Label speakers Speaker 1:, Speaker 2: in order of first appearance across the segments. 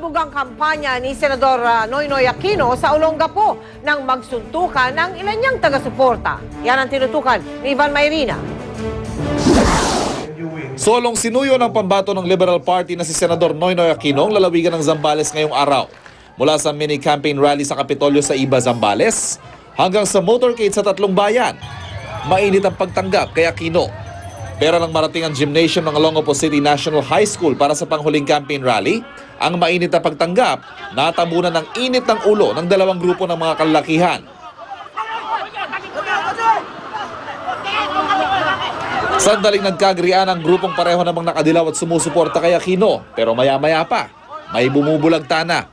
Speaker 1: Nagdugang kampanya ni Senador Noynoy Aquino sa Olongapo nang magsuntukan ng ilan niyang taga-suporta. Yan ang tinutukan ni Ivan Mayrina.
Speaker 2: Solong sinuyo ng pambato ng Liberal Party na si Senador Noynoy Aquino ang lalawigan ng Zambales ngayong araw. Mula sa mini-campaign rally sa Kapitolyo sa Iba, Zambales, hanggang sa motorcade sa Tatlong Bayan. Mainit ang pagtanggap kay Aquino. Pero nang marating ang gymnasium ng Olongapo City National High School para sa panghuling campaign rally, ang mainit na pagtanggap natabunan ng init ng ulo ng dalawang grupo ng mga kalalakihan. Sandaling nagkagrian ang grupong pareho namang nakadilaw at sumusuporta kay Aquino, pero maya-maya pa, may bumubulagta na.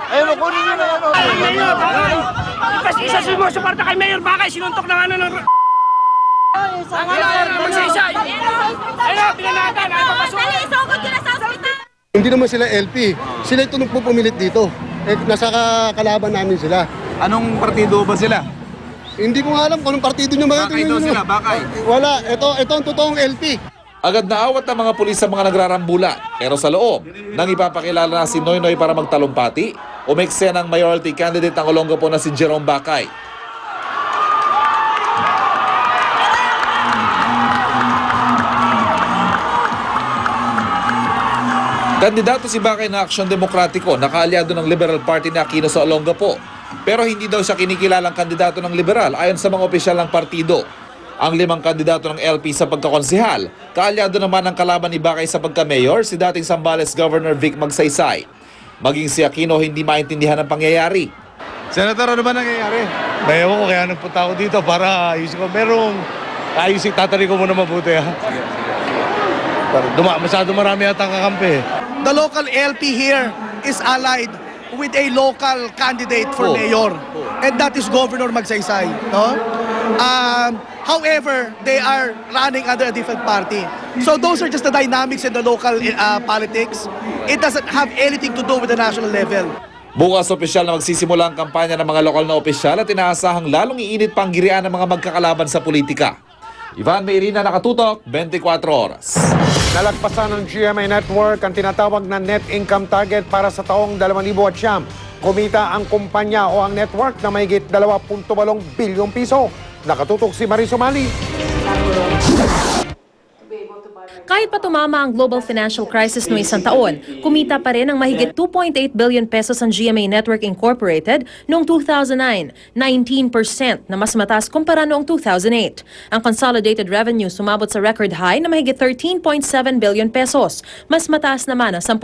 Speaker 3: Ayun, kunin nyo na ano. Kasi isa sumusuporta kay Mayor Bakay, sinuntok ng ano ng... Magsaysay! Ayun, pinanatan, ay papasukan!
Speaker 4: Hindi naman sila LP. Sila ito nagpupumilit dito. Nasa kalaban namin sila.
Speaker 5: Anong partido ba sila?
Speaker 4: Hindi ko nga alam kung anong partido nyo mga
Speaker 5: Bakay daw sila, Bakay.
Speaker 4: Wala, ito ang totoong LP.
Speaker 2: Agad na awat ng mga pulis sa mga nagrarambulan. Pero sa loob, nang ipapakilala na si Noynoy para magtalumpati, umekse ng mayoralty candidate ng Olongapo na si Jerome Bakay. Kandidato si Bakay na Aksyon Demokratiko, nakaalyado ng Liberal Party na Aquino sa Olongapo. Pero hindi daw siya kinikilalang kandidato ng Liberal ayon sa mga opisyal ng partido. Ang 5 kandidato ng LP sa pagkakonsehal, kaalyado naman ang kalaban ni Bakay sa pagka-mayor, si dating Zambales Governor Vic Magsaysay. Maging si Aquino hindi maintindihan ang pangyayari.
Speaker 5: Senator, ano ba nangyayari?
Speaker 6: Bayaw ko kaya nagpunta ako dito para ayusin ko. Ayusin, tatali ko muna mabuti ha. Masyado marami at ang kakampi.
Speaker 7: The local LP here is allied with a local candidate for mayor. And that is Governor Magsaysay. No? However, they are running under a different party. So those are just the dynamics in the local politics. It doesn't have anything to do with the national level.
Speaker 2: Bukas opisyal na magsisimula ang kampanya ng mga lokal na opisyal at inaasahang lalong iinit pang girian ng mga magkakalaban sa politika. Ivan Mayrina, Nakatutok, 24 Oras.
Speaker 8: Nalagpasan ng GMA Network ang tinatawag na net income target para sa taong 2009. Kumita ang kumpanya o ang network na mahigit 2.8 bilyong piso. Nakatutok si Marie Sumali.
Speaker 9: Kahit pa tumama ang global financial crisis noong isang taon, kumita pa rin ang mahigit 2.8 billion pesos ang GMA Network Incorporated noong 2009, 19% na mas mataas kumpara noong 2008. Ang consolidated revenue sumabot sa record high na mahigit 13.7 billion pesos, mas mataas naman ang 10%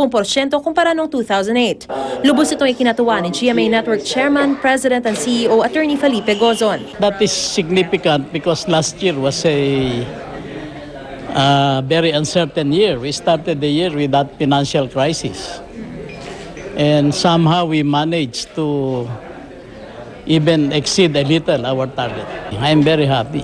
Speaker 9: kumpara noong 2008. Lubos itong ikinatuwa ni GMA Network Chairman, President and CEO Attorney Felipe Gozon.
Speaker 10: That is significant because last year was a very uncertain year. We started the year with that financial crisis. And somehow we managed to even exceed a little our target. I'm very happy.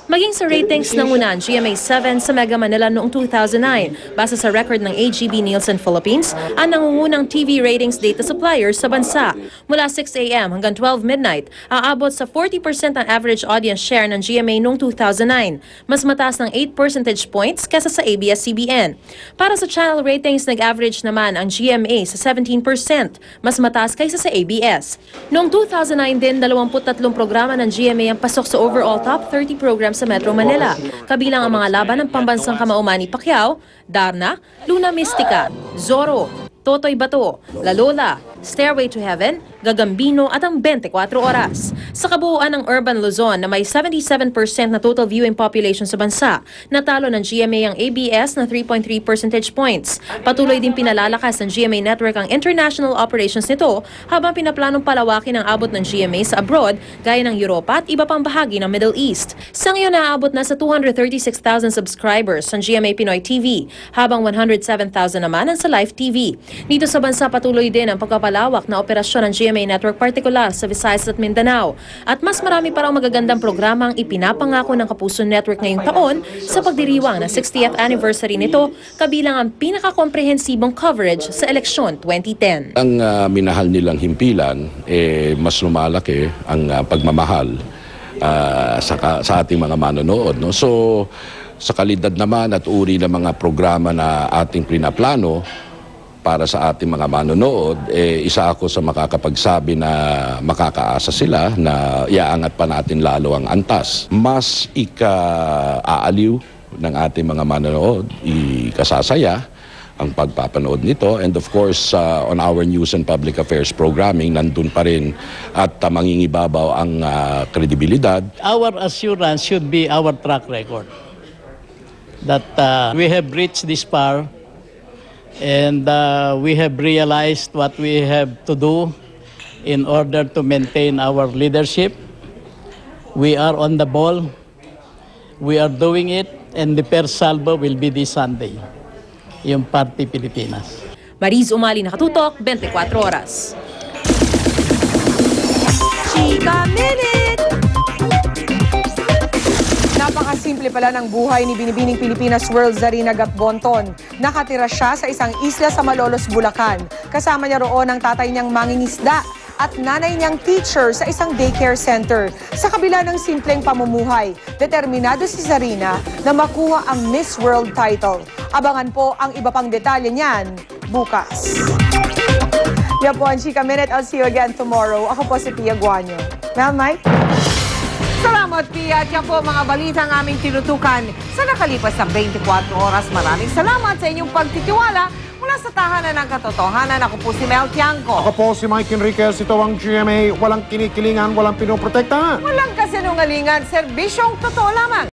Speaker 9: Maging sa ratings nangunan GMA 7 sa Mega Manila noong 2009. Base sa record ng AGB Nielsen Philippines, ang nangungunang TV ratings data suppliers sa bansa. Mula 6 a.m. hanggang 12 midnight, aabot sa 40% ang average audience share ng GMA noong 2009. Mas mataas ng 8 percentage points kesa sa ABS-CBN. Para sa channel ratings, nag-average naman ang GMA sa 17%, mas mataas kaysa sa ABS. Noong 2009 din, 23 programa ng GMA ang pasok sa overall top 30 programs sa Metro Manila, kabilang ang mga laban ng pambansang kamao Manny Pacquiao, Darna, Luna Mystica, Zorro, Totoy Bato, La Lola, Stairway to Heaven, Gagambino at ang 24 Oras. Sa kabuuan ng Urban Luzon na may 77% na total viewing population sa bansa, natalo ng GMA ang ABS na 3.3 percentage points. Patuloy din pinalalakas ng GMA Network ang international operations nito habang pinaplanong palawakin ang abot ng GMA sa abroad gaya ng Europa at iba pang bahagi ng Middle East. Sa ngayon naabot na sa 236,000 subscribers ang GMA Pinoy TV, habang 107,000 naman ang sa Live TV. Dito sa bansa patuloy din ang pagpapalaki pinapalawak na operasyon ng GMA Network partikular sa Visayas at Mindanao. At mas marami pa raw magagandang programa ang ipinapangako ng Kapuso Network ngayong taon sa pagdiriwang ng 60th anniversary nito, kabilang ang pinakakomprehensibong coverage sa eleksyon 2010.
Speaker 11: Ang minahal nilang himpilan, mas lumalaki ang pagmamahal sa ating mga manonood. No? So, sa kalidad naman at uri ng mga programa na ating pinaplano para sa ating mga manonood, isa ako sa makakapagsabi na makakaasa sila na iaangat pa natin lalo ang antas. Mas ika-aaliw ng ating mga manonood, ikasasaya ang pagpapanood nito. And of course, on our news and public affairs programming, nandun pa rin at mangingibabaw ang kredibilidad.
Speaker 10: Our assurance should be our track record. That we have reached this far and we have realized what we have to do in order to maintain our leadership. We are on the ball. We are doing it, and the first salvo will be this Sunday. Yung Party Pilipinas.
Speaker 9: Mariz Umali, Nakatutok, 24 Oras.
Speaker 12: Chika Minute! Napakasimple pala ng buhay ni Binibining Pilipinas World Zarina Gatbonton. Nakatira siya sa isang isla sa Malolos, Bulacan. Kasama niya roon ang tatay niyang mangingisda at nanay niyang teacher sa isang daycare center. Sa kabila ng simpleng pamumuhay, determinado si Zarina na makuha ang Miss World title. Abangan po ang iba pang detalye niyan bukas. Yan po ang Chika Minute. I'll see you again tomorrow. Ako po si Pia Guanyo. Ma'am Mike?
Speaker 1: Salamat, Pia. At yan po mga balita ang aming tinutukan sa nakalipas na 24 oras. Maraming salamat sa inyong pagtitiwala mula sa tahanan ng katotohanan. Ako po si Mel Tiangco.
Speaker 8: Ako po si Mike Enriquez. Ito ang GMA. Walang kinikilingan, walang pinoprotektahan.
Speaker 1: Walang kasinungalingan, serbisyong totoo lamang.